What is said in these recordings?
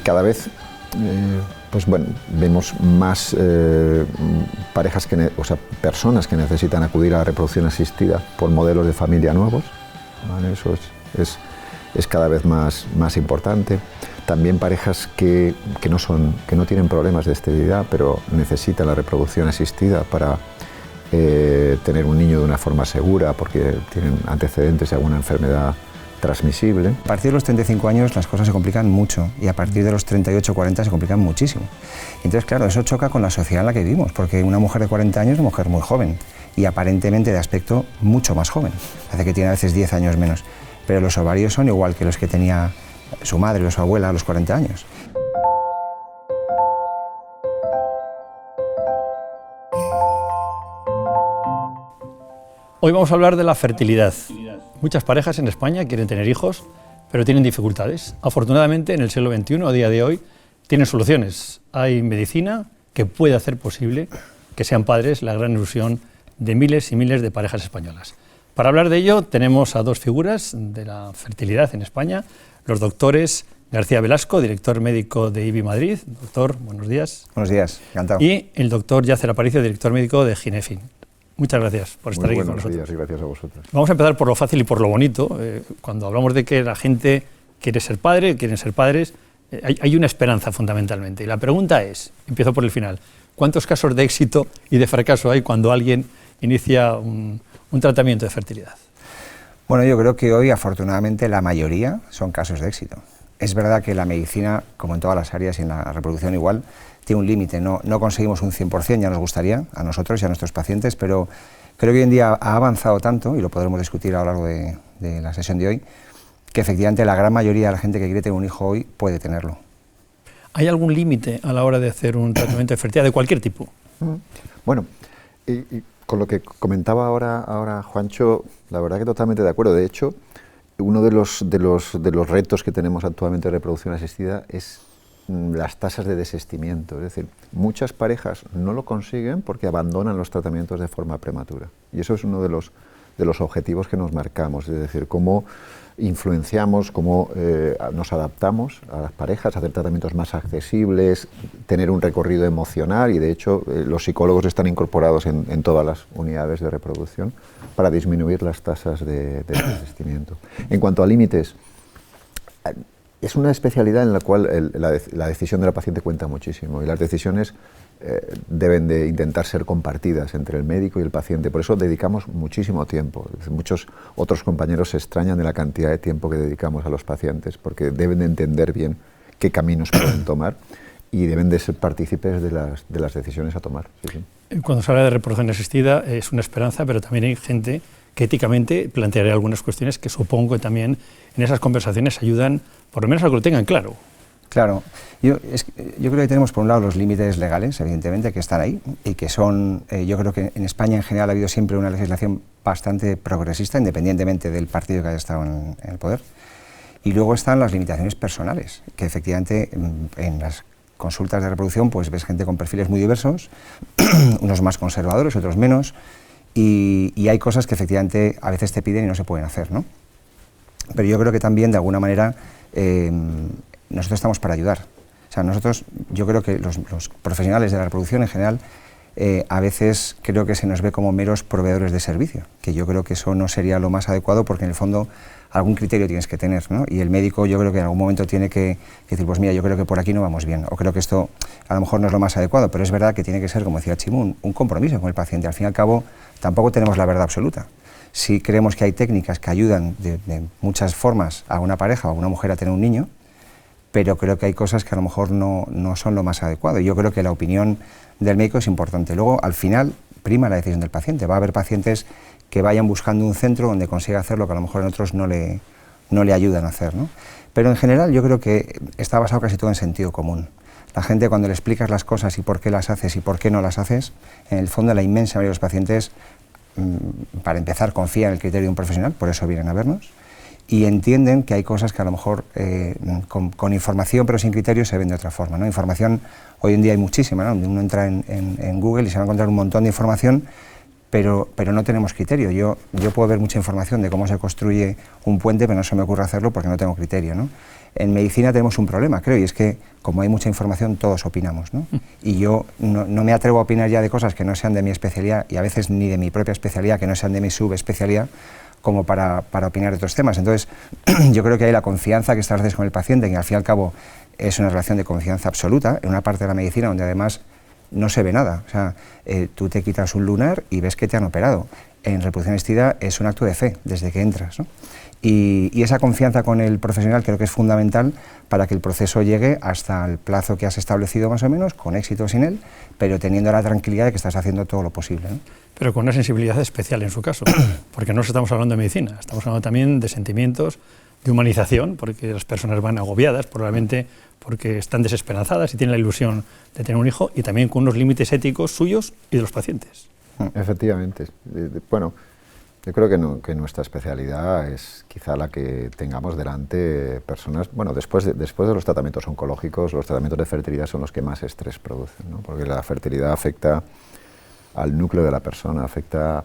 cada vez pues bueno, vemos más parejas, personas que necesitan acudir a la reproducción asistida por modelos de familia nuevos, ¿vale? Eso es cada vez más importante. También parejas que no tienen problemas de esterilidad, pero necesitan la reproducción asistida para tener un niño de una forma segura, porque tienen antecedentes de alguna enfermedad transmisible. A partir de los 35 años las cosas se complican mucho y a partir de los 38 o 40 se complican muchísimo. Entonces, claro, eso choca con la sociedad en la que vivimos, porque una mujer de 40 años es una mujer muy joven y aparentemente de aspecto mucho más joven. Hace que tiene a veces 10 años menos, pero los ovarios son igual que los que tenía su madre o su abuela a los 40 años. Hoy vamos a hablar de la fertilidad. Muchas parejas en España quieren tener hijos, pero tienen dificultades. Afortunadamente, en el siglo XXI, a día de hoy, tienen soluciones. Hay medicina que puede hacer posible que sean padres la gran ilusión de miles y miles de parejas españolas. Para hablar de ello, tenemos a dos figuras de la fertilidad en España, los doctores García Velasco, director médico de IBI Madrid. Doctor, buenos días. Buenos días, encantado. Y el doctor Yasser Aparicio, director médico de Ginefin. Muchas gracias por estar aquí con nosotros. Buenos días y gracias a vosotros. Vamos a empezar por lo fácil y por lo bonito. Cuando hablamos de que la gente quiere ser padre, quieren ser padres, hay una esperanza fundamentalmente. Y la pregunta es, empiezo por el final, ¿cuántos casos de éxito y de fracaso hay cuando alguien inicia un tratamiento de fertilidad? Bueno, yo creo que hoy, afortunadamente, la mayoría son casos de éxito. Es verdad que la medicina, como en todas las áreas y en la reproducción igual, tiene un límite. No conseguimos un 100%, ya nos gustaría, a nosotros y a nuestros pacientes, pero creo que hoy en día ha avanzado tanto, y lo podremos discutir a lo largo de la sesión de hoy, que efectivamente la gran mayoría de la gente que quiere tener un hijo hoy puede tenerlo. ¿Hay algún límite a la hora de hacer un tratamiento de fertilidad de cualquier tipo? Bueno, y con lo que comentaba ahora Juancho, la verdad que totalmente de acuerdo. De hecho, uno de los retos que tenemos actualmente de reproducción asistida es las tasas de desistimiento. Es decir, muchas parejas no lo consiguen porque abandonan los tratamientos de forma prematura. Y eso es uno de los objetivos que nos marcamos, es decir, cómo influenciamos, cómo nos adaptamos a las parejas, hacer tratamientos más accesibles, tener un recorrido emocional, y de hecho los psicólogos están incorporados en todas las unidades de reproducción para disminuir las tasas de desistimiento. En cuanto a límites, es una especialidad en la cual la decisión de la paciente cuenta muchísimo, y las decisiones deben de intentar ser compartidas entre el médico y el paciente. Por eso dedicamos muchísimo tiempo. Muchos otros compañeros se extrañan de la cantidad de tiempo que dedicamos a los pacientes, porque deben de entender bien qué caminos pueden tomar y deben de ser partícipes de las decisiones a tomar. Sí, sí. Cuando se habla de reproducción asistida es una esperanza, pero también hay gente que éticamente plantearé algunas cuestiones que supongo que también en esas conversaciones ayudan, por lo menos a que lo tengan claro. Claro, yo creo que tenemos por un lado los límites legales, evidentemente, que están ahí y que son, yo creo que en España en general ha habido siempre una legislación bastante progresista, independientemente del partido que haya estado en el poder. Y luego están las limitaciones personales, que efectivamente en las consultas de reproducción pues ves gente con perfiles muy diversos, unos más conservadores, otros menos, y hay cosas que efectivamente a veces te piden y no se pueden hacer, ¿no? Pero yo creo que también, de alguna manera, nosotros estamos para ayudar. O sea, yo creo que los profesionales de la reproducción en general, a veces creo que se nos ve como meros proveedores de servicio, que yo creo que eso no sería lo más adecuado, porque en el fondo algún criterio tienes que tener, ¿no? Y el médico yo creo que en algún momento tiene que decir, pues mira, yo creo que por aquí no vamos bien, o creo que esto a lo mejor no es lo más adecuado, pero es verdad que tiene que ser, como decía Chimo, un compromiso con el paciente. Al fin y al cabo, tampoco tenemos la verdad absoluta. Si creemos que hay técnicas que ayudan de muchas formas a una pareja o a una mujer a tener un niño, pero creo que hay cosas que a lo mejor no son lo más adecuado. Yo creo que la opinión del médico es importante. Luego, al final, prima la decisión del paciente. Va a haber pacientes que vayan buscando un centro donde consiga hacer lo que a lo mejor en otros no le ayudan a hacer, ¿no? Pero en general yo creo que está basado casi todo en sentido común. La gente, cuando le explicas las cosas y por qué las haces y por qué no las haces, en el fondo la inmensa mayoría de los pacientes, para empezar, confía en el criterio de un profesional, por eso vienen a vernos, y entienden que hay cosas que a lo mejor con información pero sin criterio se ven de otra forma, ¿no? Información, hoy en día hay muchísima, ¿no? Uno entra en Google y se va a encontrar un montón de información, pero no tenemos criterio. Yo puedo ver mucha información de cómo se construye un puente, pero no se me ocurre hacerlo porque no tengo criterio, ¿no? En medicina tenemos un problema, creo, y es que como hay mucha información, todos opinamos, ¿no? Y yo no me atrevo a opinar ya de cosas que no sean de mi especialidad, y a veces ni de mi propia especialidad, que no sean de mi subespecialidad, como para opinar de otros temas. Entonces, yo creo que hay la confianza que estableces con el paciente, que al fin y al cabo es una relación de confianza absoluta, en una parte de la medicina donde además no se ve nada. O sea, tú te quitas un lunar y ves que te han operado. En reproducción asistida es un acto de fe desde que entras, ¿no? Y esa confianza con el profesional creo que es fundamental para que el proceso llegue hasta el plazo que has establecido más o menos, con éxito o sin él, pero teniendo la tranquilidad de que estás haciendo todo lo posible, ¿no? Pero con una sensibilidad especial en su caso, porque no estamos hablando de medicina, estamos hablando también de sentimientos, de humanización, porque las personas van agobiadas, probablemente porque están desesperanzadas y tienen la ilusión de tener un hijo, y también con unos límites éticos suyos y de los pacientes. Efectivamente. Bueno, yo creo que nuestra especialidad es quizá la que tengamos delante personas, bueno, después de los tratamientos oncológicos, los tratamientos de fertilidad son los que más estrés producen, ¿no? Porque la fertilidad afecta al núcleo de la persona, afecta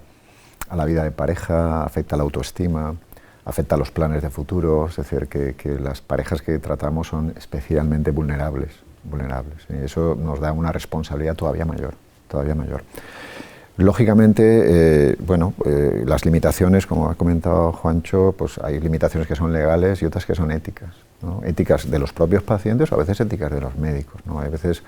a la vida de pareja, afecta a la autoestima, afecta a los planes de futuro, es decir, que las parejas que tratamos son especialmente vulnerables, y eso nos da una responsabilidad todavía mayor. Lógicamente, las limitaciones, como ha comentado Juancho, pues hay limitaciones que son legales y otras que son éticas, ¿no? Éticas de los propios pacientes o a veces éticas de los médicos, ¿no? Hay veces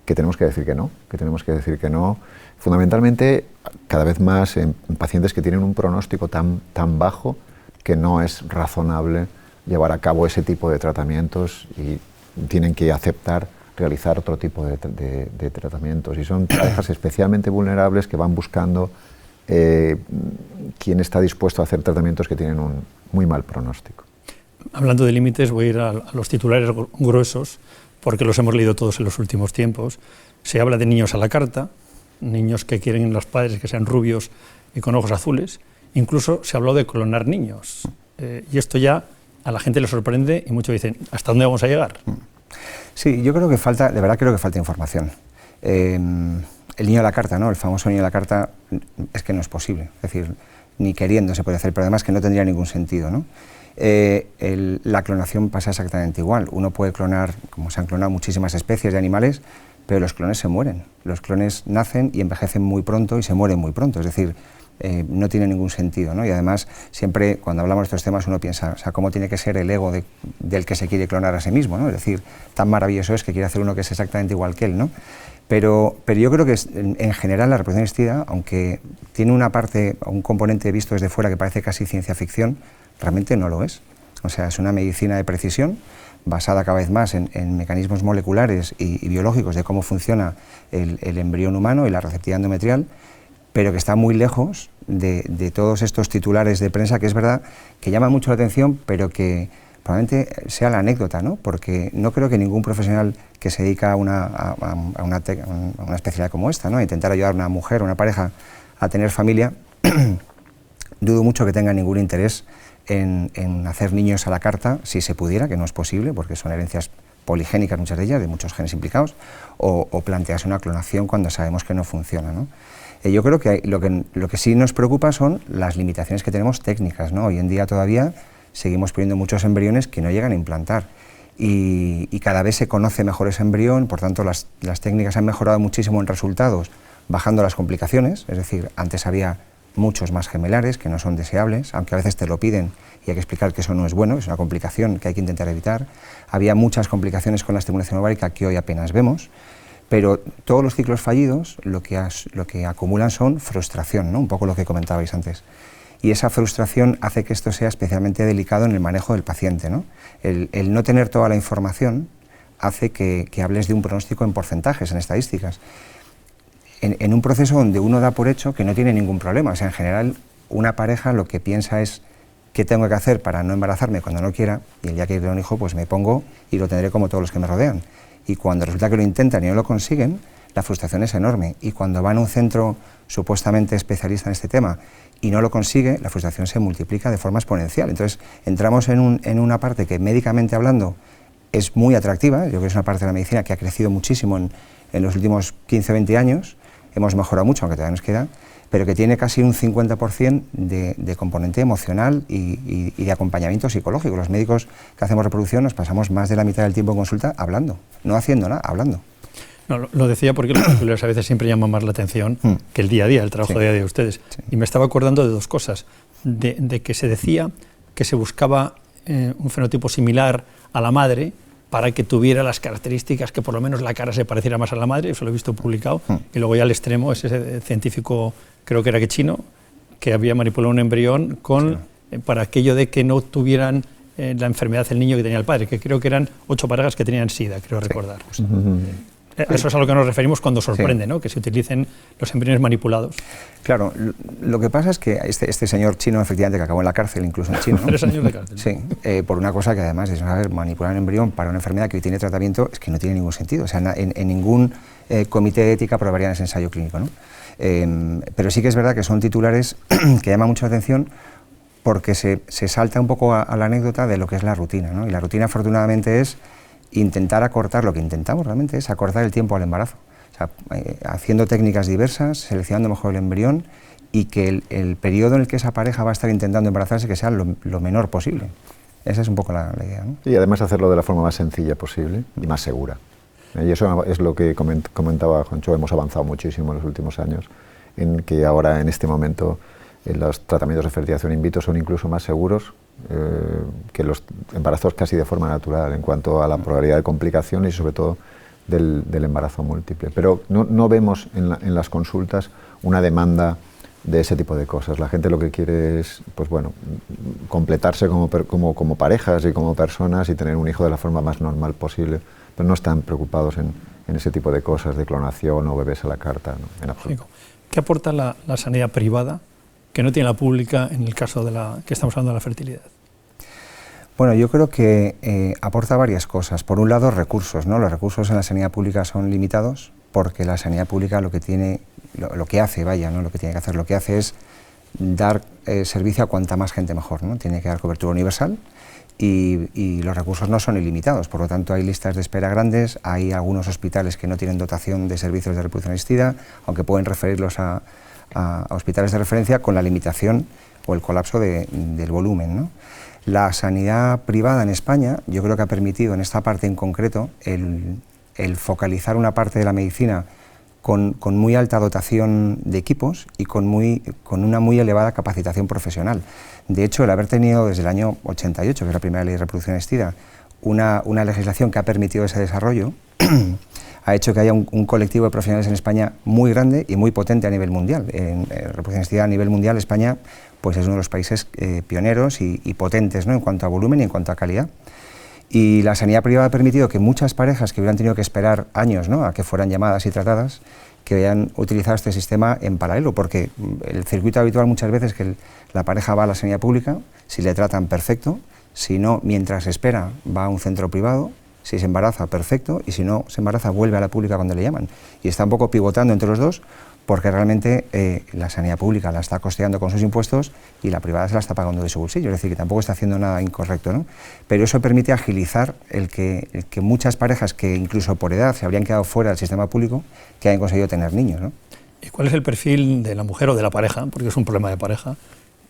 que tenemos que decir que no, fundamentalmente cada vez más en pacientes que tienen un pronóstico tan bajo que no es razonable llevar a cabo ese tipo de tratamientos y tienen que aceptar realizar otro tipo de tratamientos, y son parejas especialmente vulnerables que van buscando quién está dispuesto a hacer tratamientos que tienen un muy mal pronóstico. Hablando de límites, voy a ir a los titulares gruesos, porque los hemos leído todos en los últimos tiempos. Se habla de niños a la carta, niños que quieren los padres que sean rubios y con ojos azules. Incluso se ha hablado de clonar niños. Y esto ya a la gente le sorprende y muchos dicen, ¿hasta dónde vamos a llegar? Sí, yo creo que falta, de verdad creo que falta información. El niño a la carta, ¿no? El famoso niño a la carta, es que no es posible. Es decir, ni queriendo se puede hacer, pero además que no tendría ningún sentido, ¿no? La clonación pasa exactamente igual. Uno puede clonar, como se han clonado muchísimas especies de animales, pero los clones se mueren. Los clones nacen y envejecen muy pronto y se mueren muy pronto. Es decir, no tiene ningún sentido, ¿no? Y además, siempre cuando hablamos de estos temas uno piensa, o sea, cómo tiene que ser el ego del que se quiere clonar a sí mismo, ¿no? Es decir, tan maravilloso es que quiere hacer uno que es exactamente igual que él, ¿no? Pero yo creo que en general la reproducción asistida, aunque tiene una parte, un componente visto desde fuera que parece casi ciencia ficción, realmente no lo es. O sea, es una medicina de precisión basada cada vez más en mecanismos moleculares y biológicos de cómo funciona el embrión humano y la receptividad endometrial, pero que está muy lejos de todos estos titulares de prensa, que es verdad que llama mucho la atención, pero que probablemente sea la anécdota, ¿no? Porque no creo que ningún profesional que se dedica a una especialidad como esta, ¿no? A intentar ayudar a una mujer o una pareja a tener familia, dudo mucho que tenga ningún interés en hacer niños a la carta, si se pudiera, que no es posible, porque son herencias poligénicas muchas de ellas, de muchos genes implicados, o plantearse una clonación cuando sabemos que no funciona, ¿no? Yo creo que lo que sí nos preocupa son las limitaciones que tenemos técnicas, ¿no? Hoy en día todavía seguimos poniendo muchos embriones que no llegan a implantar, y cada vez se conoce mejor ese embrión, por tanto las técnicas han mejorado muchísimo en resultados, bajando las complicaciones, es decir, antes había muchos más gemelares que no son deseables, aunque a veces te lo piden y hay que explicar que eso no es bueno, es una complicación que hay que intentar evitar. Había muchas complicaciones con la estimulación ovárica que hoy apenas vemos, pero todos los ciclos fallidos lo que acumulan son frustración, ¿no? Un poco lo que comentabais antes. Y esa frustración hace que esto sea especialmente delicado en el manejo del paciente, ¿no? El no tener toda la información hace que hables de un pronóstico en porcentajes, en estadísticas. En un proceso donde uno da por hecho que no tiene ningún problema. O sea, en general, una pareja lo que piensa es qué tengo que hacer para no embarazarme cuando no quiera, y el día que quiera un hijo, pues me pongo y lo tendré como todos los que me rodean. Y cuando resulta que lo intentan y no lo consiguen, la frustración es enorme. Y cuando van a un centro supuestamente especialista en este tema y no lo consigue, la frustración se multiplica de forma exponencial. Entonces, entramos en una parte que médicamente hablando es muy atractiva. Yo creo que es una parte de la medicina que ha crecido muchísimo en los últimos 15 o 20 años, hemos mejorado mucho, aunque todavía nos queda, pero que tiene casi un 50% de componente emocional y de acompañamiento psicológico. Los médicos que hacemos reproducción nos pasamos más de la mitad del tiempo en consulta hablando, no haciendo nada, hablando. No, lo decía porque los particulares a veces siempre llaman más la atención que el día a día, el trabajo día a día de ustedes. Sí. Y me estaba acordando de dos cosas, de que se decía que se buscaba un fenotipo similar a la madre para que tuviera las características, que por lo menos la cara se pareciera más a la madre, eso lo he visto publicado, y luego ya al extremo es ese científico, creo que era chino, que había manipulado un embrión para aquello de que no tuvieran la enfermedad el niño que tenía el padre, que creo que eran 8 parejas que tenían SIDA, creo recordar. Eso es a lo que nos referimos cuando sorprende, ¿no? Que se utilicen los embriones manipulados. Claro, lo que pasa es que este señor chino, efectivamente, que acabó en la cárcel, incluso en China, ¿no? 3 años de cárcel. Sí, por una cosa que además es, a ver, manipular un embrión para una enfermedad que hoy tiene tratamiento es que no tiene ningún sentido. O sea, en ningún comité de ética aprobarían ese ensayo clínico, ¿no? Pero sí que es verdad que son titulares que llaman mucho la atención porque se salta un poco a la anécdota de lo que es la rutina, ¿no? Y la rutina, afortunadamente, es intentar acortar, lo que intentamos realmente es acortar el tiempo al embarazo, o sea, haciendo técnicas diversas, seleccionando mejor el embrión y que el periodo en el que esa pareja va a estar intentando embarazarse que sea lo menor posible. Esa es un poco la idea, ¿no? Y además hacerlo de la forma más sencilla posible y más segura. Y eso es lo que comentaba Juancho, hemos avanzado muchísimo en los últimos años, en que ahora en este momento los tratamientos de fertilización in vitro son incluso más seguros que los embarazos casi de forma natural en cuanto a la probabilidad de complicaciones y sobre todo del embarazo múltiple. Pero no vemos en las consultas una demanda de ese tipo de cosas. La gente lo que quiere es, pues bueno, completarse como parejas y como personas y tener un hijo de la forma más normal posible, pero no están preocupados en ese tipo de cosas de clonación o bebés a la carta, ¿no? En absoluto. ¿Qué aporta la sanidad privada que no tiene la pública en el caso de que estamos hablando de la fertilidad? Bueno, yo creo que aporta varias cosas. Por un lado, recursos, ¿no? Los recursos en la sanidad pública son limitados porque la sanidad pública lo que tiene que hace es dar servicio a cuanta más gente mejor, ¿no? Tiene que dar cobertura universal y los recursos no son ilimitados, por lo tanto hay listas de espera grandes, hay algunos hospitales que no tienen dotación de servicios de reproducción asistida, aunque pueden referirlos a hospitales de referencia con la limitación o el colapso del volumen, ¿no? La sanidad privada en España yo creo que ha permitido en esta parte en concreto el focalizar una parte de la medicina con muy alta dotación de equipos y con una muy elevada capacitación profesional. De hecho, el haber tenido desde el año 88, que es la primera ley de reproducción asistida, una legislación que ha permitido ese desarrollo, ha hecho que haya un colectivo de profesionales en España muy grande y muy potente a nivel mundial. En reproducción asistida a nivel mundial, España pues es uno de los países pioneros y potentes, ¿no? En cuanto a volumen y en cuanto a calidad. Y la sanidad privada ha permitido que muchas parejas que hubieran tenido que esperar años, ¿no?, a que fueran llamadas y tratadas, que hayan utilizado este sistema en paralelo, porque el circuito habitual muchas veces es que la pareja va a la sanidad pública, si le tratan perfecto, si no, mientras espera va a un centro privado, si se embaraza perfecto y si no se embaraza vuelve a la pública cuando le llaman. Y está un poco pivotando entre los dos porque realmente la sanidad pública la está costeando con sus impuestos y la privada se la está pagando de su bolsillo, es decir, que tampoco está haciendo nada incorrecto, ¿no? Pero eso permite agilizar el que muchas parejas que incluso por edad se habrían quedado fuera del sistema público, que hayan conseguido tener niños, ¿no? ¿Y cuál es el perfil de la mujer o de la pareja, porque es un problema de pareja,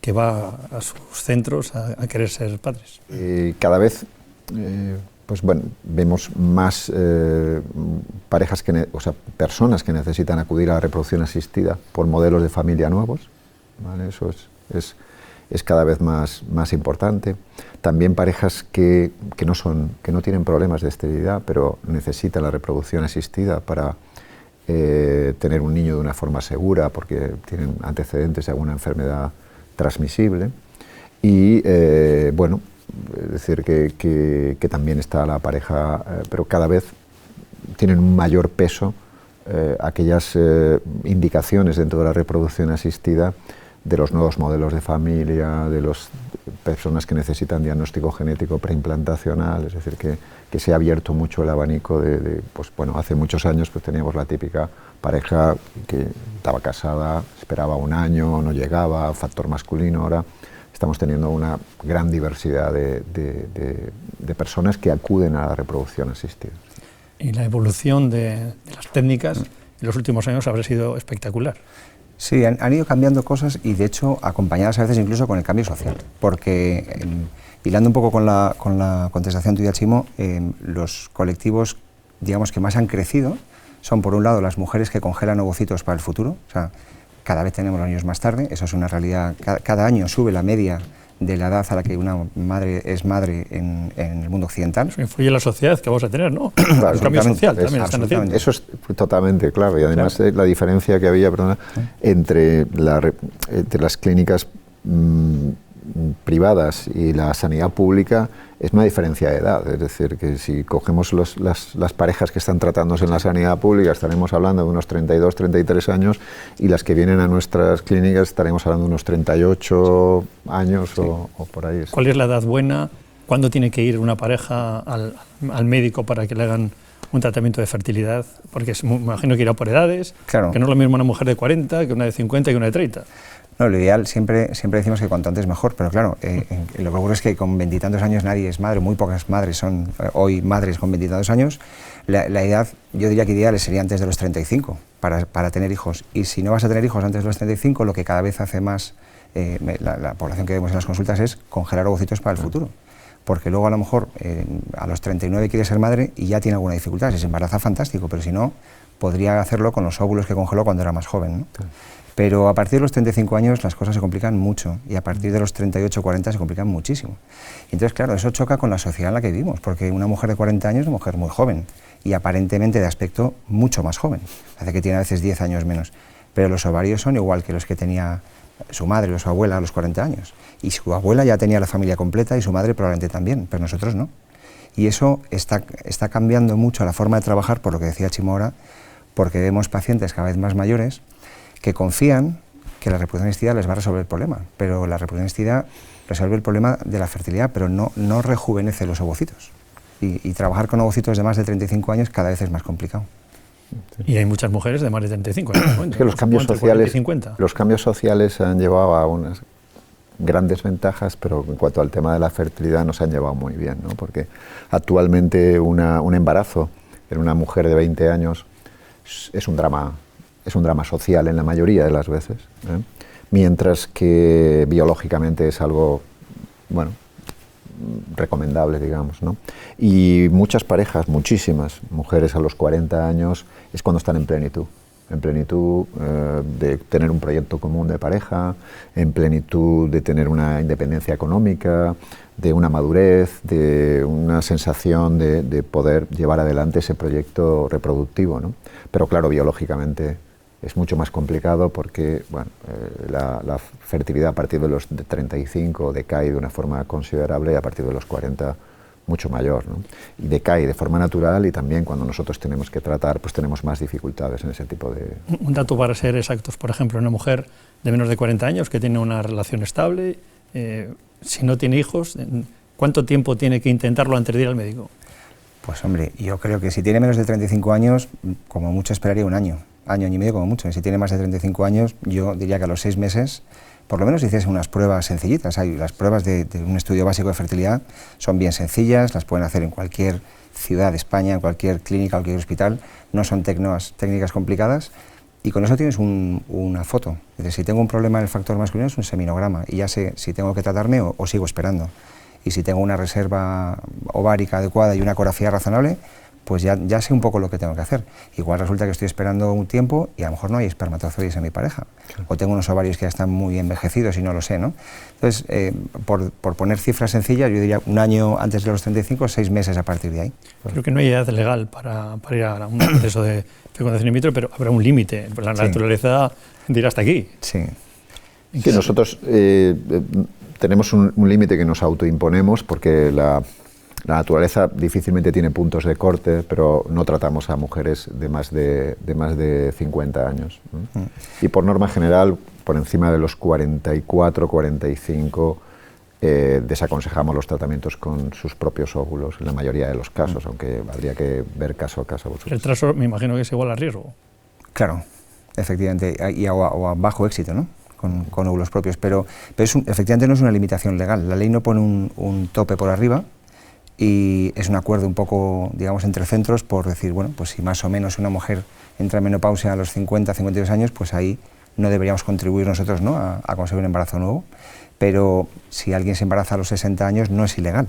que va a sus centros a querer ser padres? Cada vez pues bueno, vemos más parejas, personas que necesitan acudir a la reproducción asistida por modelos de familia nuevos, ¿vale? Eso es cada vez más importante. También parejas que no tienen problemas de esterilidad, pero necesitan la reproducción asistida para tener un niño de una forma segura, porque tienen antecedentes de alguna enfermedad transmisible. Y bueno, es decir, que también está la pareja, pero cada vez tienen un mayor peso aquellas indicaciones dentro de la reproducción asistida de los nuevos modelos de familia, de las personas que necesitan diagnóstico genético preimplantacional, es decir, que se ha abierto mucho el abanico pues bueno, hace muchos años pues teníamos la típica pareja que estaba casada, esperaba un año, no llegaba, factor masculino. Ahora estamos teniendo una gran diversidad de personas que acuden a la reproducción asistida. Y la evolución de las técnicas en los últimos años habrá sido espectacular. Sí, han ido cambiando cosas y de hecho acompañadas a veces incluso con el cambio social, porque hilando un poco con la contestación tuya, Chimo, los colectivos, digamos, que más han crecido son, por un lado, las mujeres que congelan ovocitos para el futuro, o sea, cada vez tenemos los niños más tarde, eso es una realidad, cada año sube la media de la edad a la que una madre es madre en el mundo occidental. Eso influye en la sociedad que vamos a tener, ¿no? Claro, el cambio social también están haciendo. Eso es totalmente claro, y además claro, la diferencia que había, entre las clínicas privadas y la sanidad pública es una diferencia de edad, es decir, que si cogemos las parejas que están tratándose en la sanidad pública estaremos hablando de unos 32, 33 años y las que vienen a nuestras clínicas estaremos hablando de unos 38 años sí. o por ahí. ¿Cuál es la edad buena? ¿Cuándo tiene que ir una pareja al médico para que le hagan un tratamiento de fertilidad? Porque me imagino que irá por edades, claro, que no es lo mismo una mujer de 40 que una de 50 que una de 30. No, lo ideal, siempre decimos que cuanto antes mejor, pero claro, lo que ocurre es que con veintitantos años nadie es madre, muy pocas madres son hoy madres con veintitantos años. La edad, yo diría que ideal sería antes de los 35 para tener hijos. Y si no vas a tener hijos antes de los 35, lo que cada vez hace más la población que vemos en las consultas es congelar ovocitos para el futuro. Porque luego a lo mejor a los 39 quiere ser madre y ya tiene alguna dificultad. Si se embaraza, fantástico, pero si no, podría hacerlo con los óvulos que congeló cuando era más joven, ¿no? Claro. Pero a partir de los 35 años las cosas se complican mucho y a partir de los 38 o 40 se complican muchísimo. Y entonces, claro, eso choca con la sociedad en la que vivimos, porque una mujer de 40 años es una mujer muy joven y aparentemente de aspecto mucho más joven, hace que tiene a veces 10 años menos, pero los ovarios son igual que los que tenía su madre o su abuela a los 40 años. Y su abuela ya tenía la familia completa y su madre probablemente también, pero nosotros no. Y eso está cambiando mucho la forma de trabajar, por lo que decía Chimo ahora, porque vemos pacientes cada vez más mayores que confían que la reproducción asistida les va a resolver el problema, pero la reproducción asistida resuelve el problema de la fertilidad, pero no rejuvenece los ovocitos. Y trabajar con ovocitos de más de 35 años cada vez es más complicado. Y hay muchas mujeres de más de 35 años. Es que los cambios sociales han llevado a unas grandes ventajas, pero en cuanto al tema de la fertilidad nos han llevado muy bien, ¿no? Porque actualmente un embarazo en una mujer de 20 años es un drama social en la mayoría de las veces, ¿eh? Mientras que biológicamente es algo, bueno, recomendable, digamos, ¿no? Y muchas parejas, muchísimas mujeres a los 40 años es cuando están en plenitud de tener un proyecto común de pareja, en plenitud de tener una independencia económica, de una madurez, de una sensación de poder llevar adelante ese proyecto reproductivo, ¿no? Pero claro, biológicamente es mucho más complicado porque bueno, la fertilidad a partir de los 35 decae de una forma considerable y a partir de los 40 mucho mayor, ¿no? Y decae de forma natural y también cuando nosotros tenemos que tratar, pues tenemos más dificultades en ese tipo de... Un dato para ser exactos, por ejemplo, una mujer de menos de 40 años que tiene una relación estable, si no tiene hijos, ¿cuánto tiempo tiene que intentarlo antes de ir al médico? Pues hombre, yo creo que si tiene menos de 35 años, como mucho esperaría un año y medio como mucho. Y si tiene más de 35 años, yo diría que a los 6 meses, por lo menos hiciese unas pruebas sencillitas. Las pruebas de un estudio básico de fertilidad son bien sencillas, las pueden hacer en cualquier ciudad de España, en cualquier clínica, cualquier hospital, no son técnicas complicadas, y con eso tienes una foto. Es decir, si tengo un problema en el factor masculino es un seminograma, y ya sé si tengo que tratarme o sigo esperando. Y si tengo una reserva ovárica adecuada y una ecografía razonable, pues ya sé un poco lo que tengo que hacer. Igual resulta que estoy esperando un tiempo y a lo mejor no hay espermatozoides en mi pareja. Claro. O tengo unos ovarios que ya están muy envejecidos y no lo sé, ¿no? Entonces, por poner cifras sencillas, yo diría un año antes de los 35, 6 meses a partir de ahí. Creo que no hay edad legal para ir a un proceso de fecundación in vitro, pero habrá un límite. Pues la naturaleza dirá hasta aquí. Sí. Que nosotros tenemos un límite que nos autoimponemos porque la naturaleza difícilmente tiene puntos de corte, pero no tratamos a mujeres de más de 50 años. ¿No? Y por norma general, por encima de los 44, 45, desaconsejamos los tratamientos con sus propios óvulos, en la mayoría de los casos, aunque habría que ver caso a caso. El trazo me imagino que es igual a riesgo. Claro, efectivamente, y o a bajo éxito, ¿no? Con óvulos propios, pero efectivamente no es una limitación legal. La ley no pone un tope por arriba, y es un acuerdo un poco, digamos, entre centros por decir, bueno, pues si más o menos una mujer entra en menopausia a los 50, 52 años, pues ahí no deberíamos contribuir nosotros, ¿no?, a conseguir un embarazo nuevo, pero si alguien se embaraza a los 60 años no es ilegal.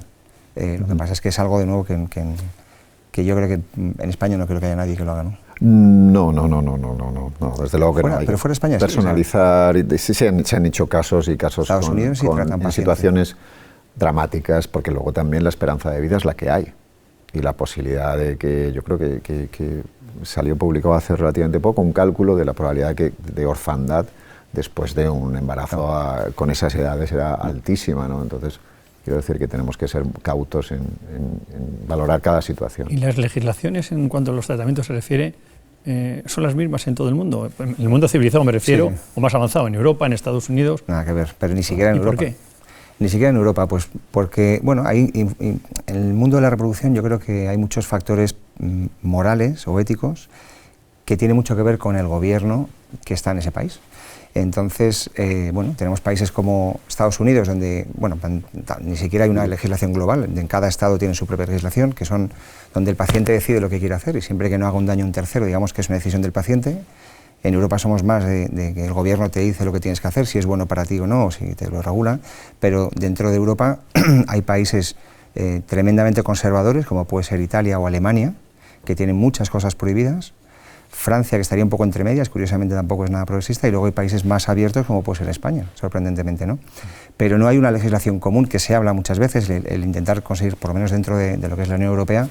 Lo que pasa es que es algo de nuevo que yo creo que en España no creo que haya nadie que lo haga, ¿no? No, desde luego que no hay. Pero fuera de España personalizar, sí, se han hecho casos y casos Estados Unidos sí tratan en situaciones dramáticas, porque luego también la esperanza de vida es la que hay. Y la posibilidad de que, yo creo que salió publicado hace relativamente poco, un cálculo de la probabilidad de orfandad después de un embarazo con esas edades era altísima, ¿no? Entonces, quiero decir que tenemos que ser cautos en valorar cada situación. ¿Y las legislaciones en cuanto a los tratamientos se refiere son las mismas en todo el mundo? En el mundo civilizado me refiero, sí, o más avanzado, en Europa, en Estados Unidos. Nada que ver, pero ni siquiera en Europa. ¿Por qué? Ni siquiera en Europa, pues porque, bueno, en el mundo de la reproducción yo creo que hay muchos factores morales o éticos que tienen mucho que ver con el gobierno que está en ese país. Entonces, bueno, tenemos países como Estados Unidos, donde, bueno, ni siquiera hay una legislación global, en cada estado tiene su propia legislación, que son donde el paciente decide lo que quiere hacer y siempre que no haga un daño a un tercero, digamos que es una decisión del paciente. En Europa somos más de que el gobierno te dice lo que tienes que hacer, si es bueno para ti o no, o si te lo regula, pero dentro de Europa hay países tremendamente conservadores, como puede ser Italia o Alemania, que tienen muchas cosas prohibidas. Francia, que estaría un poco entre medias, curiosamente tampoco es nada progresista, y luego hay países más abiertos como puede ser España, sorprendentemente, ¿no? Pero no hay una legislación común, que se habla muchas veces, el intentar conseguir, por lo menos dentro de lo que es la Unión Europea,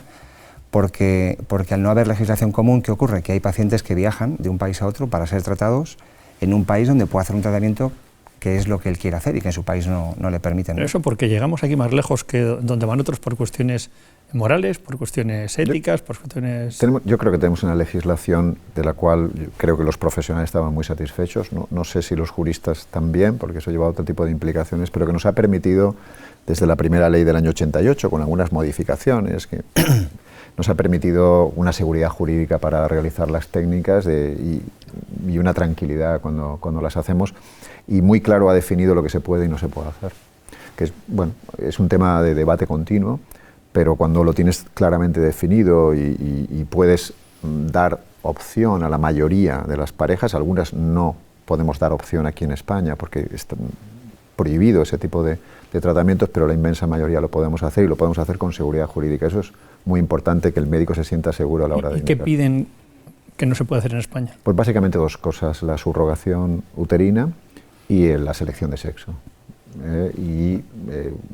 porque al no haber legislación común, ¿qué ocurre? Que hay pacientes que viajan de un país a otro para ser tratados en un país donde puede hacer un tratamiento que es lo que él quiere hacer y que en su país no le permiten. Pero eso porque llegamos aquí más lejos que donde van otros por cuestiones morales, por cuestiones éticas, por cuestiones... Yo creo que tenemos una legislación de la cual creo que los profesionales estaban muy satisfechos, no sé si los juristas también, porque eso lleva a otro tipo de implicaciones, pero que nos ha permitido, desde la primera ley del año 88, con algunas modificaciones, que nos ha permitido una seguridad jurídica para realizar las técnicas y una tranquilidad cuando las hacemos, y muy claro ha definido lo que se puede y no se puede hacer. Que es, bueno, es un tema de debate continuo, pero cuando lo tienes claramente definido y puedes dar opción a la mayoría de las parejas, algunas no podemos dar opción aquí en España porque está prohibido ese tipo de tratamientos, pero la inmensa mayoría lo podemos hacer y lo podemos hacer con seguridad jurídica. Eso es muy importante, que el médico se sienta seguro a la hora de indicar. ¿Y qué piden que no se puede hacer en España? Pues básicamente dos cosas, la subrogación uterina y la selección de sexo.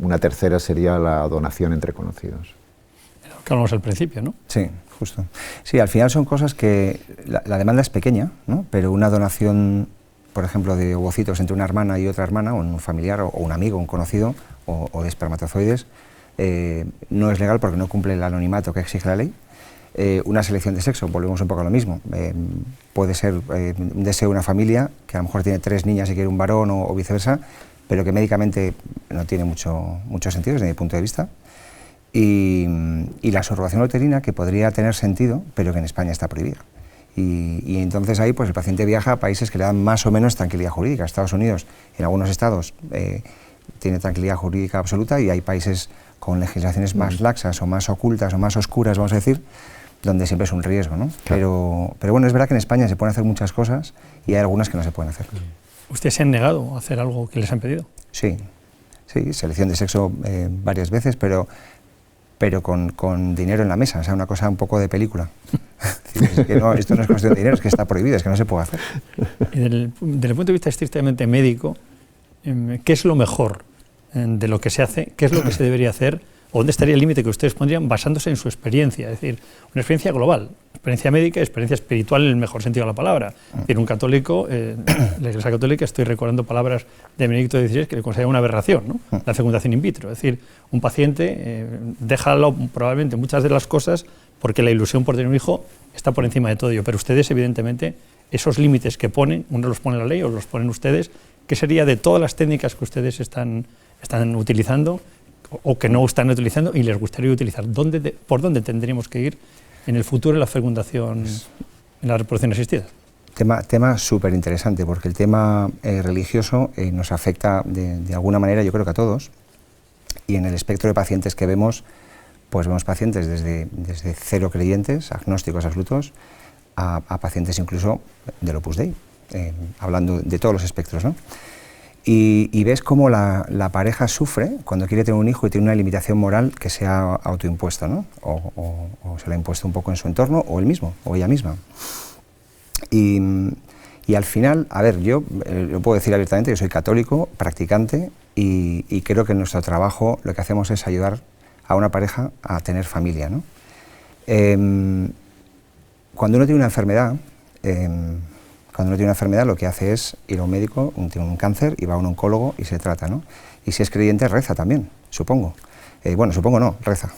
Una tercera sería la donación entre conocidos. Que hablamos al principio, ¿no? Sí, justo. Sí, al final son cosas que la demanda es pequeña, ¿no? Pero una donación, por ejemplo, de ovocitos entre una hermana y otra hermana, o un familiar, o un amigo, un conocido, o de espermatozoides, no es legal porque no cumple el anonimato que exige la ley. Una selección de sexo, volvemos un poco a lo mismo. Puede ser un deseo de una familia que a lo mejor tiene 3 niñas y quiere un varón o viceversa, pero que médicamente no tiene mucho sentido desde mi punto de vista. Y la subrogación uterina, que podría tener sentido, pero que en España está prohibida. Y entonces ahí pues el paciente viaja a países que le dan más o menos tranquilidad jurídica. Estados Unidos, en algunos estados, tiene tranquilidad jurídica absoluta, y hay países con legislaciones más laxas o más ocultas o más oscuras, vamos a decir, donde siempre es un riesgo, ¿no? Claro. Pero bueno, es verdad que en España se pueden hacer muchas cosas y hay algunas que no se pueden hacer. ¿Ustedes se han negado a hacer algo que les han pedido? Sí, selección de sexo varias veces, pero con dinero en la mesa, o sea, una cosa un poco de película. Es que no, esto no es cuestión de dinero, es que está prohibido, es que no se puede hacer. Y desde el punto de vista estrictamente médico, ¿qué es lo mejor de lo que se hace? ¿Qué es lo que se debería hacer? ¿O dónde estaría el límite que ustedes pondrían basándose en su experiencia? Es decir, una experiencia global, experiencia médica y experiencia espiritual en el mejor sentido de la palabra. Es decir, un católico, la Iglesia Católica, estoy recordando palabras de Benedicto XVI que le considera una aberración, ¿no? La fecundación in vitro. Es decir, un paciente deja probablemente muchas de las cosas porque la ilusión por tener un hijo está por encima de todo ello. Pero ustedes, evidentemente, esos límites que ponen, unos los pone la ley o los ponen ustedes, ¿qué sería de todas las técnicas que ustedes están utilizando o que no están utilizando y les gustaría utilizar? ¿Por dónde tendríamos que ir en el futuro en la fecundación, en la reproducción asistida? Tema súper interesante, porque el tema religioso nos afecta de alguna manera, yo creo que a todos, y en el espectro de pacientes que vemos, pues vemos pacientes desde cero creyentes, agnósticos absolutos, a pacientes incluso del Opus Dei, hablando de todos los espectros, ¿no? Y ves cómo la pareja sufre cuando quiere tener un hijo y tiene una limitación moral que se ha autoimpuesto, ¿no? O se la ha impuesto un poco en su entorno, o él mismo, o ella misma. Y al final, a ver, yo lo puedo decir abiertamente, yo soy católico, practicante, y creo que en nuestro trabajo lo que hacemos es ayudar a una pareja a tener familia, ¿no? Cuando uno tiene una enfermedad, lo que hace es ir a un médico, tiene un cáncer, y va a un oncólogo y se trata, ¿no? Y si es creyente, reza también, supongo. Bueno, supongo no, reza.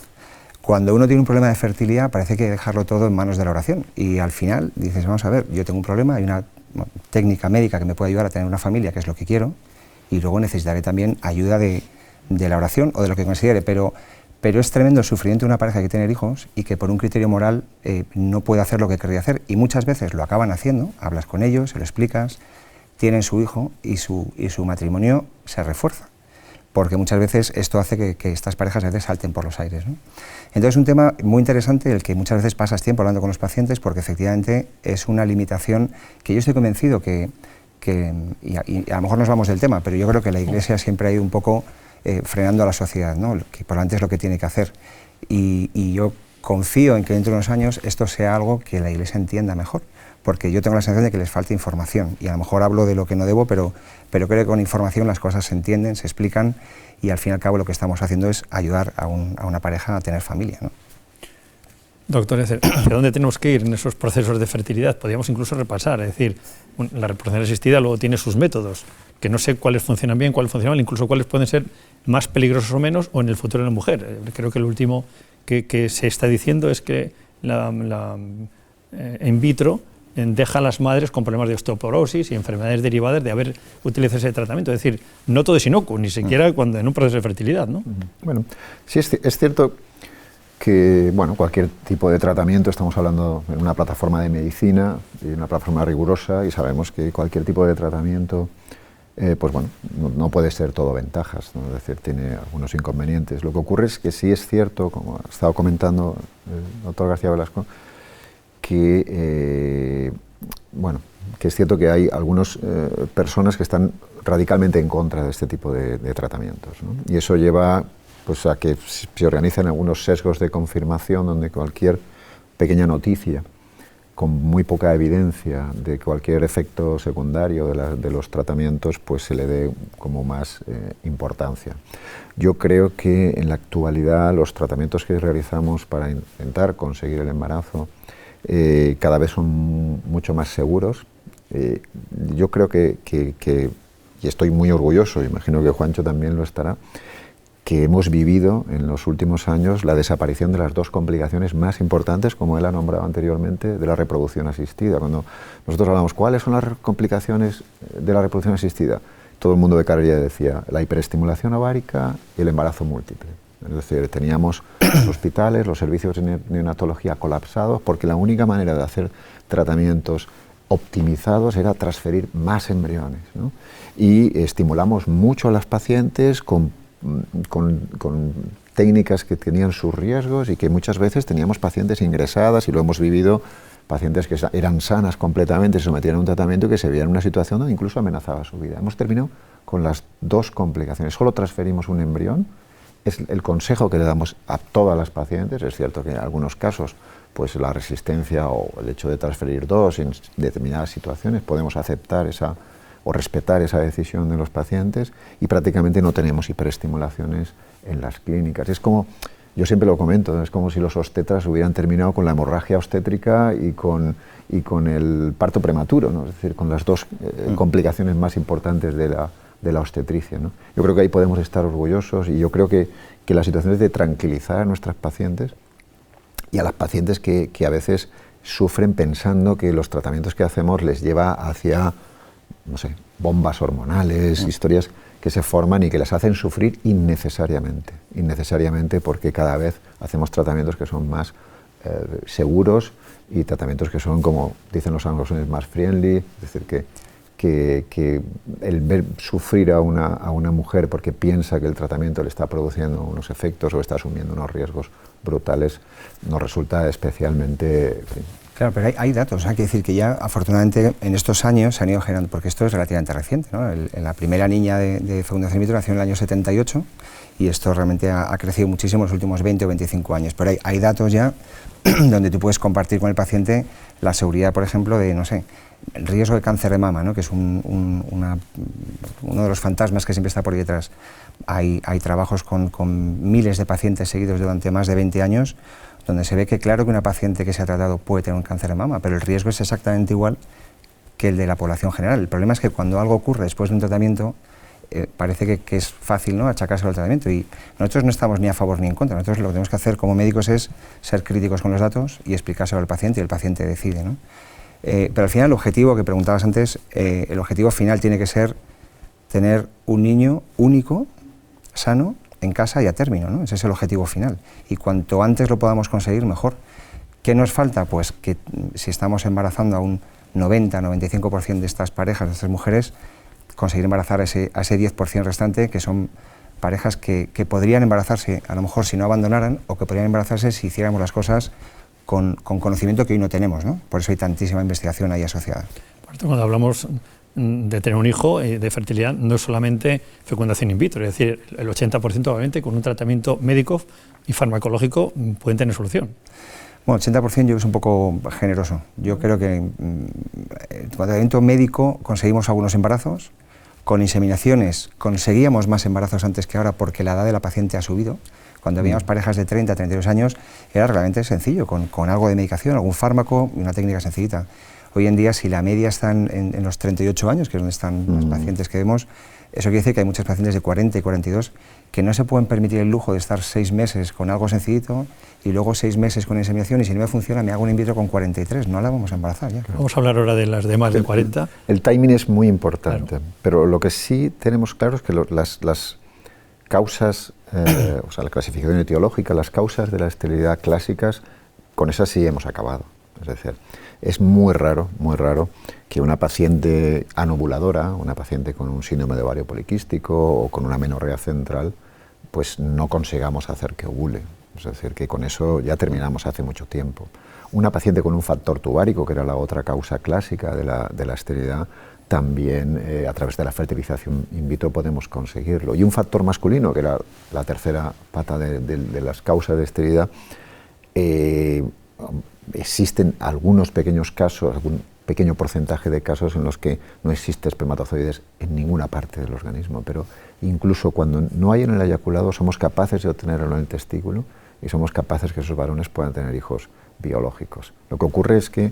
Cuando uno tiene un problema de fertilidad, parece que hay que dejarlo todo en manos de la oración. Y al final dices, vamos a ver, yo tengo un problema, hay una técnica médica que me puede ayudar a tener una familia, que es lo que quiero, y luego necesitaré también ayuda de la oración o de lo que considere, pero es tremendo el sufrimiento de una pareja que quiere tener hijos y que por un criterio moral no puede hacer lo que querría hacer, y muchas veces lo acaban haciendo, hablas con ellos, se lo explicas, tienen su hijo y su matrimonio se refuerza, porque muchas veces esto hace que estas parejas a veces salten por los aires, ¿no? Entonces es un tema muy interesante el que muchas veces pasas tiempo hablando con los pacientes, porque efectivamente es una limitación que yo estoy convencido y a lo mejor nos vamos del tema, pero yo creo que la Iglesia siempre ha ido un poco frenando a la sociedad, ¿no? Que por antes es lo que tiene que hacer, y yo confío en que dentro de unos años esto sea algo que la Iglesia entienda mejor, porque yo tengo la sensación de que les falta información, y a lo mejor hablo de lo que no debo, pero creo que con información las cosas se entienden, se explican, y al fin y al cabo lo que estamos haciendo es ayudar a una pareja a tener familia, ¿no? Doctor, ¿hacia dónde tenemos que ir en esos procesos de fertilidad? Podríamos incluso repasar, es decir, la reproducción asistida luego tiene sus métodos, que no sé cuáles funcionan bien, cuáles funcionan mal, incluso cuáles pueden ser más peligrosos o menos, o en el futuro de la mujer. Creo que lo último que se está diciendo es que la in vitro deja a las madres con problemas de osteoporosis y enfermedades derivadas de haber utilizado ese tratamiento. Es decir, no todo es inocuo, ni siquiera cuando en un proceso de fertilidad, ¿no? Bueno, sí es cierto que cualquier tipo de tratamiento, estamos hablando en una plataforma de medicina, y una plataforma rigurosa, y sabemos que cualquier tipo de tratamiento no puede ser todo ventajas, ¿no? Es decir, tiene algunos inconvenientes. Lo que ocurre es que sí es cierto, como ha estado comentando el doctor García Velasco, que es cierto que hay algunas personas que están radicalmente en contra de este tipo de tratamientos, ¿no? Y eso lleva a que se organizan algunos sesgos de confirmación, donde cualquier pequeña noticia con muy poca evidencia de cualquier efecto secundario de los tratamientos, pues se le dé como más importancia. Yo creo que en la actualidad los tratamientos que realizamos para intentar conseguir el embarazo cada vez son mucho más seguros. Yo creo que, y estoy muy orgulloso, imagino que Juancho también lo estará, que hemos vivido en los últimos años la desaparición de las dos complicaciones más importantes, como él ha nombrado anteriormente, de la reproducción asistida. Cuando nosotros hablamos, ¿cuáles son las complicaciones de la reproducción asistida? Todo el mundo de carrera decía la hiperestimulación ovárica y el embarazo múltiple. Es decir, teníamos los hospitales, los servicios de neonatología colapsados, porque la única manera de hacer tratamientos optimizados era transferir más embriones, ¿no? Y estimulamos mucho a las pacientes con técnicas que tenían sus riesgos, y que muchas veces teníamos pacientes ingresadas, y lo hemos vivido, pacientes que eran sanas completamente, se sometían a un tratamiento y que se veían en una situación donde incluso amenazaba su vida. Hemos terminado con las dos complicaciones. Solo transferimos un embrión, es el consejo que le damos a todas las pacientes. Es cierto que en algunos casos pues la resistencia o el hecho de transferir dos en determinadas situaciones podemos aceptar o respetar esa decisión de los pacientes, y prácticamente no tenemos hiperestimulaciones en las clínicas. Es como, yo siempre lo comento, es como si los obstetras hubieran terminado con la hemorragia obstétrica y con el parto prematuro, ¿no? Es decir, con las dos complicaciones más importantes de la obstetricia, ¿no? Yo creo que ahí podemos estar orgullosos, y yo creo que la situación es de tranquilizar a nuestras pacientes y a las pacientes que a veces sufren pensando que los tratamientos que hacemos les lleva hacia, no sé, bombas hormonales, historias que se forman y que les hacen sufrir innecesariamente, porque cada vez hacemos tratamientos que son más seguros, y tratamientos que son, como dicen los anglosajones, más friendly, es decir, que que el ver sufrir a una mujer porque piensa que el tratamiento le está produciendo unos efectos o está asumiendo unos riesgos brutales nos resulta especialmente... En fin. Claro, pero hay datos, hay que decir que ya afortunadamente en estos años se han ido generando, porque esto es relativamente reciente, ¿no? La primera niña de fecundación in vitro nació en el año 78 y esto realmente ha crecido muchísimo en los últimos 20 o 25 años, pero hay datos ya donde tú puedes compartir con el paciente la seguridad, por ejemplo, de, no sé, el riesgo de cáncer de mama, ¿no? Que es uno de los fantasmas que siempre está por detrás. Hay trabajos con miles de pacientes seguidos durante más de 20 años donde se ve que claro que una paciente que se ha tratado puede tener un cáncer de mama, pero el riesgo es exactamente igual que el de la población general. El problema es que cuando algo ocurre después de un tratamiento, parece que es fácil, ¿no?, achacárselo al tratamiento, y nosotros no estamos ni a favor ni en contra. Nosotros lo que tenemos que hacer como médicos es ser críticos con los datos y explicárselo al paciente, y el paciente decide, ¿no? Pero al final el objetivo que preguntabas antes, el objetivo final tiene que ser tener un niño único, sano, en casa y a término, ¿no? Ese es el objetivo final, y cuanto antes lo podamos conseguir, mejor. ¿Qué nos falta? Pues que si estamos embarazando a un 90-95% de estas parejas, de estas mujeres, conseguir embarazar a ese 10% restante, que son parejas que podrían embarazarse, a lo mejor si no abandonaran, o que podrían embarazarse si hiciéramos las cosas con conocimiento que hoy no tenemos, ¿no? Por eso hay tantísima investigación ahí asociada. Por esto, cuando hablamos de tener un hijo, de fertilidad, no es solamente fecundación in vitro, es decir, el 80% obviamente con un tratamiento médico y farmacológico pueden tener solución. Bueno, 80% yo creo que es un poco generoso. Yo creo que con tratamiento médico conseguimos algunos embarazos, con inseminaciones conseguíamos más embarazos antes que ahora porque la edad de la paciente ha subido. Cuando veíamos parejas de 30, 32 años era realmente sencillo, con algo de medicación, algún fármaco y una técnica sencillita. Hoy en día, si la media está en los 38 años, que es donde están los pacientes que vemos, eso quiere decir que hay muchos pacientes de 40 y 42 que no se pueden permitir el lujo de estar 6 meses con algo sencillito y luego 6 meses con inseminación, y si no me funciona me hago un in vitro con 43, no la vamos a embarazar ya. Vamos a hablar ahora de las de más de 40. El timing es muy importante, claro. Pero lo que sí tenemos claro es que las causas, o sea, la clasificación etiológica, las causas de la esterilidad clásicas, con esas sí hemos acabado. Es decir, es muy raro que una paciente anovuladora, una paciente con un síndrome de ovario poliquístico o con una amenorrea central, pues no consigamos hacer que ovule. Es decir, que con eso ya terminamos hace mucho tiempo. Una paciente con un factor tuvárico, que era la otra causa clásica de la esterilidad, también a través de la fertilización in vitro podemos conseguirlo. Y un factor masculino, que era la tercera pata de las causas de esterilidad, existen algunos pequeños casos, algún pequeño porcentaje de casos en los que no existe espermatozoides en ninguna parte del organismo, pero incluso cuando no hay en el eyaculado somos capaces de obtenerlo en el testículo y somos capaces que esos varones puedan tener hijos biológicos. Lo que ocurre es que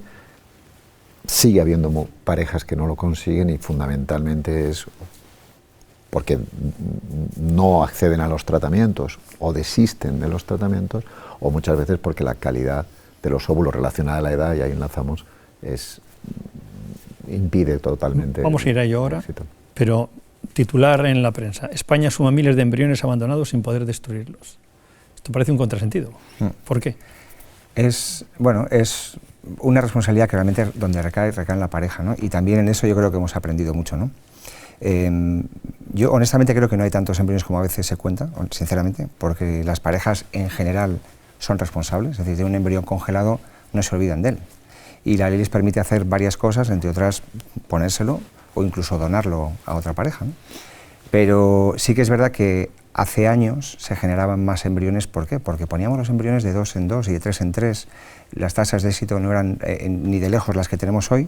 sigue habiendo parejas que no lo consiguen, y fundamentalmente es porque no acceden a los tratamientos o desisten de los tratamientos, o muchas veces porque la calidad de los óvulos relacionada a la edad, y ahí enlazamos, impide totalmente. Vamos a ir a ello ahora, pero titular en la prensa: España suma miles de embriones abandonados sin poder destruirlos. Esto parece un contrasentido. ¿Por qué? Es una responsabilidad que realmente donde recae en la pareja, ¿no? Y también en eso yo creo que hemos aprendido mucho, ¿no? Yo honestamente creo que no hay tantos embriones como a veces se cuenta, sinceramente, porque las parejas en general son responsables, es decir, de un embrión congelado no se olvidan de él. Y la ley les permite hacer varias cosas, entre otras ponérselo o incluso donarlo a otra pareja, ¿no? Pero sí que es verdad que hace años se generaban más embriones. ¿Por qué? Porque poníamos los embriones de 2 en 2 y de 3 en 3, las tasas de éxito no eran ni de lejos las que tenemos hoy,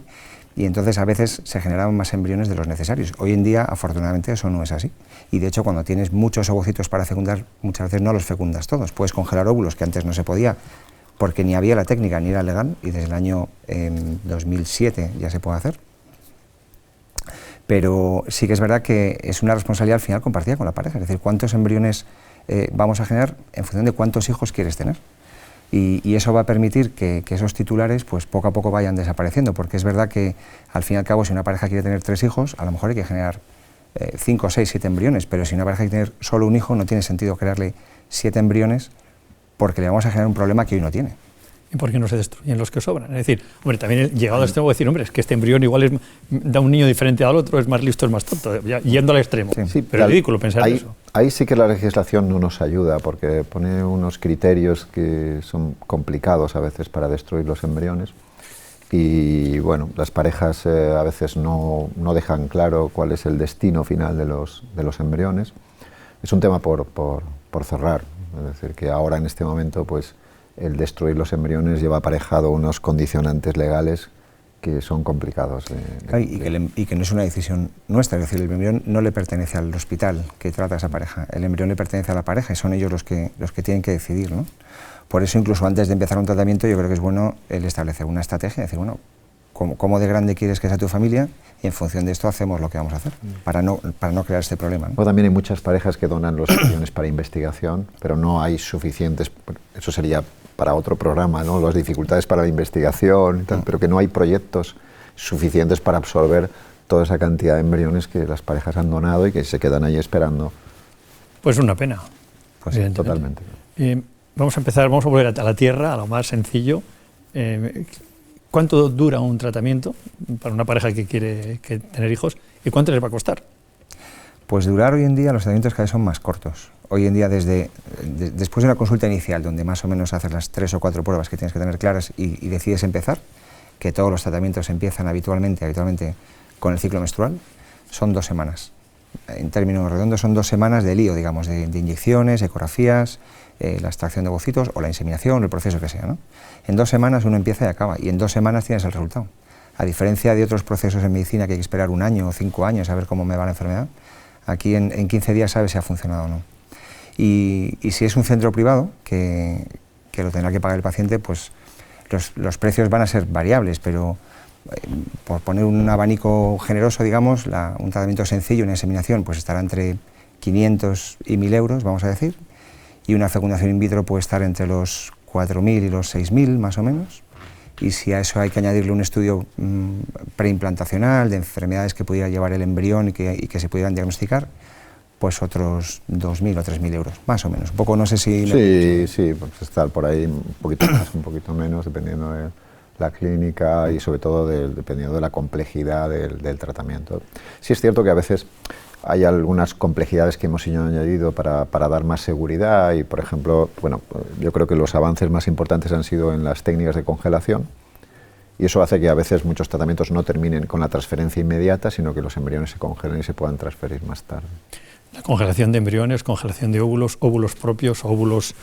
y entonces a veces se generaban más embriones de los necesarios. Hoy en día, afortunadamente, eso no es así. Y de hecho, cuando tienes muchos ovocitos para fecundar, muchas veces no los fecundas todos. Puedes congelar óvulos, que antes no se podía, porque ni había la técnica ni era legal, y desde el año 2007 ya se puede hacer. Pero sí que es verdad que es una responsabilidad al final compartida con la pareja, es decir, cuántos embriones vamos a generar en función de cuántos hijos quieres tener. Y eso va a permitir que esos titulares pues poco a poco vayan desapareciendo, porque es verdad que al fin y al cabo, si una pareja quiere tener 3 hijos, a lo mejor hay que generar 5, 6, 7 embriones, pero si una pareja quiere tener solo un hijo, no tiene sentido crearle 7 embriones, porque le vamos a generar un problema que hoy no tiene. ¿Y por qué no se destruyen los que sobran? Es decir, hombre, también llegado a extremo decir, hombre, es que este embrión igual da un niño diferente al otro, es más listo, es más tonto, ya, yendo al extremo. Sí, pero es ridículo pensar en eso. Ahí sí que la legislación no nos ayuda, porque pone unos criterios que son complicados a veces para destruir los embriones. Y bueno, las parejas a veces no dejan claro cuál es el destino final de los embriones. Es un tema por cerrar, es decir, que ahora en este momento pues el destruir los embriones lleva aparejado unos condicionantes legales que son complicados. Y que no es una decisión nuestra, es decir, el embrión no le pertenece al hospital que trata a esa pareja, el embrión le pertenece a la pareja y son ellos los que tienen que decidir, ¿no? Por eso incluso antes de empezar un tratamiento yo creo que es bueno el establecer una estrategia, decir, bueno, ¿cómo de grande quieres que sea tu familia? Y en función de esto hacemos lo que vamos a hacer, para no crear este problema, ¿no? O también hay muchas parejas que donan los embriones para investigación, pero no hay suficientes, eso sería para otro programa, ¿no? Las dificultades para la investigación y tal, pero que no hay proyectos suficientes para absorber toda esa cantidad de embriones que las parejas han donado y que se quedan ahí esperando. Pues una pena. Pues sí, totalmente. Vamos a volver a la tierra, a lo más sencillo. ¿Cuánto dura un tratamiento para una pareja que quiere tener hijos y cuánto les va a costar? Pues durar hoy en día los tratamientos cada vez son más cortos. Hoy en día después de una consulta inicial donde más o menos haces las 3 o 4 pruebas que tienes que tener claras y decides empezar, que todos los tratamientos empiezan habitualmente con el ciclo menstrual, son 2 semanas. En términos redondos son 2 semanas de lío, digamos, de inyecciones, ecografías, la extracción de ovocitos o la inseminación, el proceso que sea, ¿no? En 2 semanas uno empieza y acaba y en 2 semanas tienes el resultado. A diferencia de otros procesos en medicina que hay que esperar 1 año o 5 años a ver cómo me va la enfermedad, aquí en 15 días sabes si ha funcionado o no. Y si es un centro privado, que lo tendrá que pagar el paciente, pues los precios van a ser variables, pero por poner un abanico generoso, digamos, un tratamiento sencillo, una inseminación, pues estará entre 500 y 1.000 euros, vamos a decir, y una fecundación in vitro puede estar entre los 4.000 y los 6.000, más o menos, y si a eso hay que añadirle un estudio preimplantacional de enfermedades que pudiera llevar el embrión y que se pudieran diagnosticar, pues otros 2.000 o 3.000 euros, más o menos. Un poco, no sé si... Sí, pues estar por ahí un poquito más, un poquito menos, dependiendo de la clínica y sobre todo dependiendo de la complejidad del tratamiento. Sí es cierto que a veces hay algunas complejidades que hemos ido añadido para dar más seguridad y, por ejemplo, bueno, yo creo que los avances más importantes han sido en las técnicas de congelación y eso hace que a veces muchos tratamientos no terminen con la transferencia inmediata, sino que los embriones se congelen y se puedan transferir más tarde. La congelación de embriones, congelación de óvulos, óvulos propios, óvulos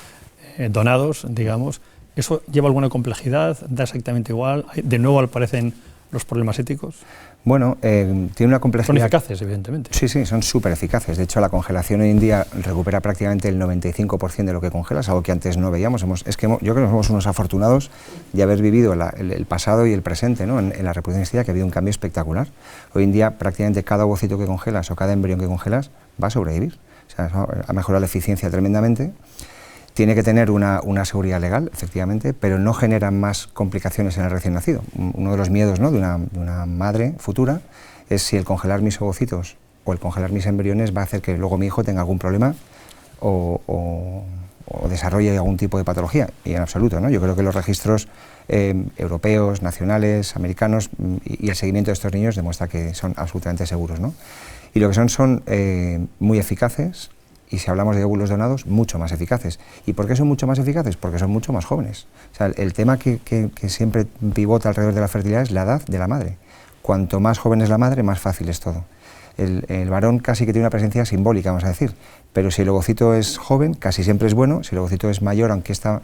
donados, digamos, ¿eso lleva alguna complejidad? ¿Da exactamente igual? ¿De nuevo aparecen los problemas éticos? Bueno, tiene una complejidad... Son eficaces, evidentemente. Sí, son súper eficaces. De hecho, la congelación hoy en día recupera prácticamente el 95% de lo que congelas, algo que antes no veíamos. Yo creo que somos unos afortunados de haber vivido el pasado y el presente, ¿no? En la reproducción asistida, que ha habido un cambio espectacular. Hoy en día, prácticamente cada ovocito que congelas o cada embrión que congelas va a sobrevivir. O sea, ha mejorado la eficiencia tremendamente. Tiene que tener una seguridad legal, efectivamente, pero no genera más complicaciones en el recién nacido. Uno de los miedos, ¿no?, de una madre futura es si el congelar mis ovocitos o el congelar mis embriones va a hacer que luego mi hijo tenga algún problema o desarrolle algún tipo de patología. Y en absoluto, ¿no? Yo creo que los registros europeos, nacionales, americanos y el seguimiento de estos niños demuestra que son absolutamente seguros, ¿no? Y lo que son muy eficaces. Y si hablamos de óvulos donados, mucho más eficaces. ¿Y por qué son mucho más eficaces? Porque son mucho más jóvenes. O sea, el tema que siempre pivota alrededor de la fertilidad es la edad de la madre. Cuanto más joven es la madre, más fácil es todo. El varón casi que tiene una presencia simbólica, vamos a decir, pero si el ovocito es joven, casi siempre es bueno. Si el ovocito es mayor, aunque esta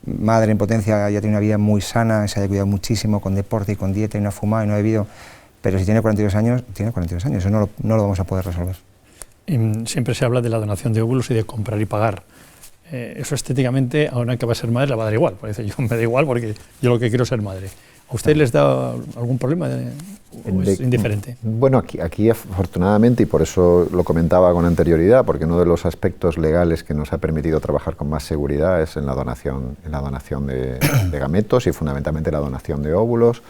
madre en potencia ya tiene una vida muy sana, se haya cuidado muchísimo con deporte y con dieta y no ha fumado y no ha bebido, pero si tiene 42 años, tiene 42 años, eso no lo vamos a poder resolver. Siempre se habla de la donación de óvulos y de comprar y pagar. Eso estéticamente, ahora que va a ser madre, la va a dar igual. Parece, yo me da igual porque yo lo que quiero es ser madre. ¿A usted les da algún problema o es indiferente? Bueno, aquí afortunadamente, y por eso lo comentaba con anterioridad, porque uno de los aspectos legales que nos ha permitido trabajar con más seguridad es en la donación de gametos y fundamentalmente la donación de óvulos.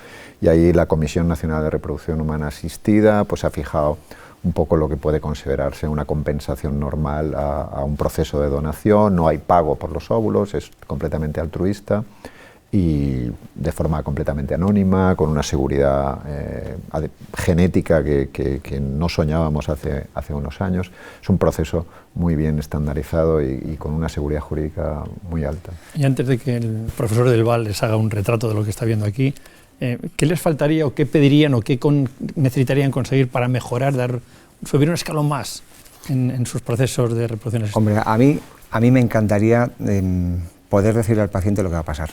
Y ahí la Comisión Nacional de Reproducción Humana Asistida pues ha fijado un poco lo que puede considerarse una compensación normal a un proceso de donación. No hay pago por los óvulos, es completamente altruista. y de forma completamente anónima, con una seguridad genética que no soñábamos hace unos años. Es un proceso muy bien estandarizado y con una seguridad jurídica muy alta. Y antes de que el profesor Del Val les haga un retrato de lo que está viendo aquí, ¿qué les faltaría o qué pedirían o qué necesitarían conseguir para mejorar, subir un escalón más en sus procesos de reproducción asistida? Hombre, a mí me encantaría poder decirle al paciente lo que va a pasar.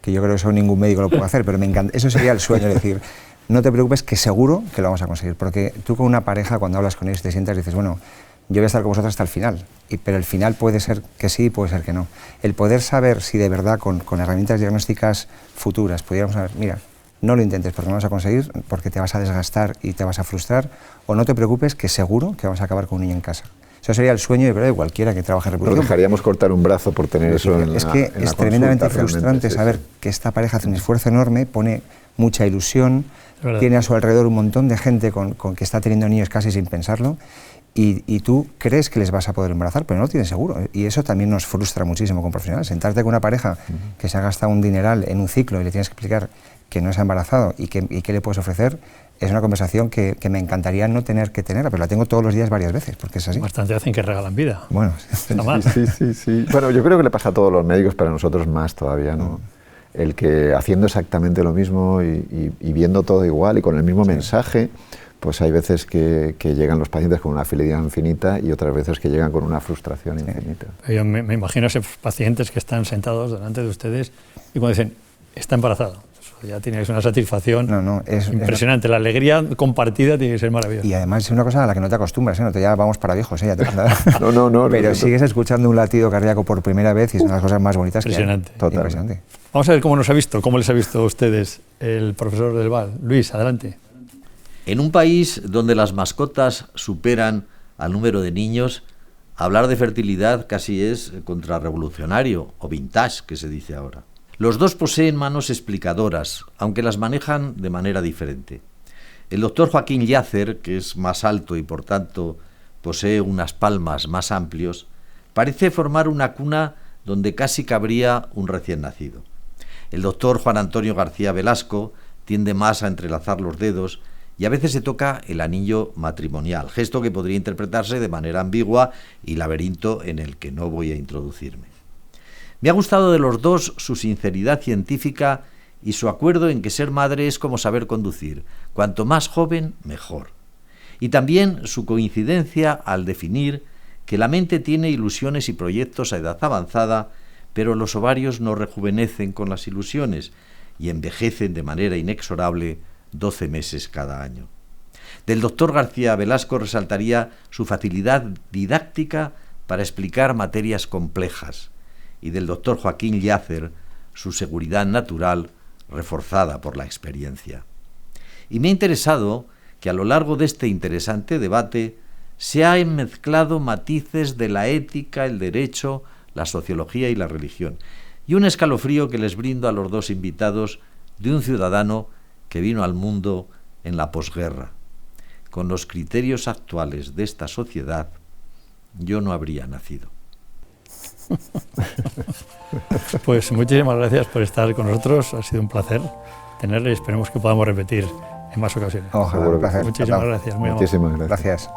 Que yo creo que eso ningún médico lo puede hacer, pero eso sería el sueño, es decir, no te preocupes, que seguro que lo vamos a conseguir, porque tú con una pareja, cuando hablas con ellos, te sientas y dices, bueno, yo voy a estar con vosotros hasta el final, pero el final puede ser que sí, puede ser que no. El poder saber si de verdad con herramientas diagnósticas futuras pudiéramos saber, mira, no lo intentes porque no lo vas a conseguir, porque te vas a desgastar y te vas a frustrar, o no te preocupes, que seguro que vamos a acabar con un niño en casa. Eso sería el sueño, yo creo, de cualquiera que trabaje en reproducción. Nos dejaríamos cortar un brazo por tener eso en la consulta. Es que es tremendamente frustrante saber que esta pareja hace un esfuerzo enorme, pone mucha ilusión, tiene a su alrededor un montón de gente con que está teniendo niños casi sin pensarlo, y tú crees que les vas a poder embarazar, pero no lo tienes seguro. Y eso también nos frustra muchísimo como profesionales. Sentarte con una pareja que se ha gastado un dineral en un ciclo y le tienes que explicar que no se ha embarazado y qué le puedes ofrecer, es una conversación que me encantaría no tener que tener, pero la tengo todos los días varias veces, porque es así. Bastante hacen que regalan vida. Bueno, sí. Bueno, yo creo que le pasa a todos los médicos, pero a nosotros más todavía, ¿no? El que haciendo exactamente lo mismo y viendo todo igual y con el mismo mensaje, pues hay veces que llegan los pacientes con una fidelidad infinita y otras veces que llegan con una frustración infinita. Yo me imagino a esos pacientes que están sentados delante de ustedes y cuando dicen, está embarazado. Ya tienes una satisfacción impresionante. La alegría compartida tiene que ser maravillosa. Y además es una cosa a la que no te acostumbras, ¿eh? Ya vamos para viejos, ¿eh? No. Pero sigues escuchando un latido cardíaco por primera vez y son las cosas más bonitas que hay. Impresionante. Vamos a ver cómo les ha visto a ustedes el profesor Del Val. Luis, adelante. En un país donde las mascotas superan al número de niños, hablar de fertilidad casi es contrarrevolucionario, o vintage, que se dice ahora. Los dos poseen manos explicadoras, aunque las manejan de manera diferente. El doctor Joaquín Llàcer, que es más alto y por tanto posee unas palmas más amplios, parece formar una cuna donde casi cabría un recién nacido. El doctor Juan Antonio García Velasco tiende más a entrelazar los dedos y a veces se toca el anillo matrimonial, gesto que podría interpretarse de manera ambigua y laberinto en el que no voy a introducirme. Me ha gustado de los dos su sinceridad científica y su acuerdo en que ser madre es como saber conducir, cuanto más joven, mejor. Y también su coincidencia al definir que la mente tiene ilusiones y proyectos a edad avanzada, pero los ovarios no rejuvenecen con las ilusiones y envejecen de manera inexorable 12 meses cada año. Del doctor García Velasco resaltaría su facilidad didáctica para explicar materias complejas, y del doctor Joaquín Llàcer su seguridad natural reforzada por la experiencia. Y me ha interesado que a lo largo de este interesante debate se han mezclado matices de la ética, el derecho, la sociología y la religión, y un escalofrío que les brindo a los dos invitados de un ciudadano que vino al mundo en la posguerra. Con los criterios actuales de esta sociedad, yo no habría nacido. Pues muchísimas gracias por estar con nosotros, ha sido un placer tenerle y esperemos que podamos repetir en más ocasiones. Ojalá, un placer. Muchísimas gracias. Muchísimas gracias.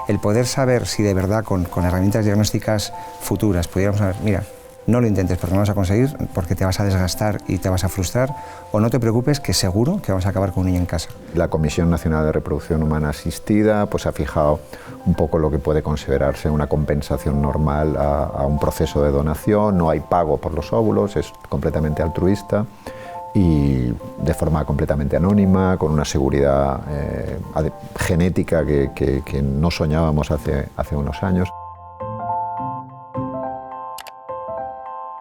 El poder saber si de verdad con herramientas diagnósticas futuras pudiéramos saber, mira, no lo intentes porque no lo vas a conseguir, porque te vas a desgastar y te vas a frustrar, o no te preocupes, que seguro que vamos a acabar con un niño en casa. La Comisión Nacional de Reproducción Humana Asistida pues ha fijado un poco lo que puede considerarse una compensación normal a un proceso de donación. No hay pago por los óvulos, es completamente altruista y de forma completamente anónima, con una seguridad genética que no soñábamos hace unos años.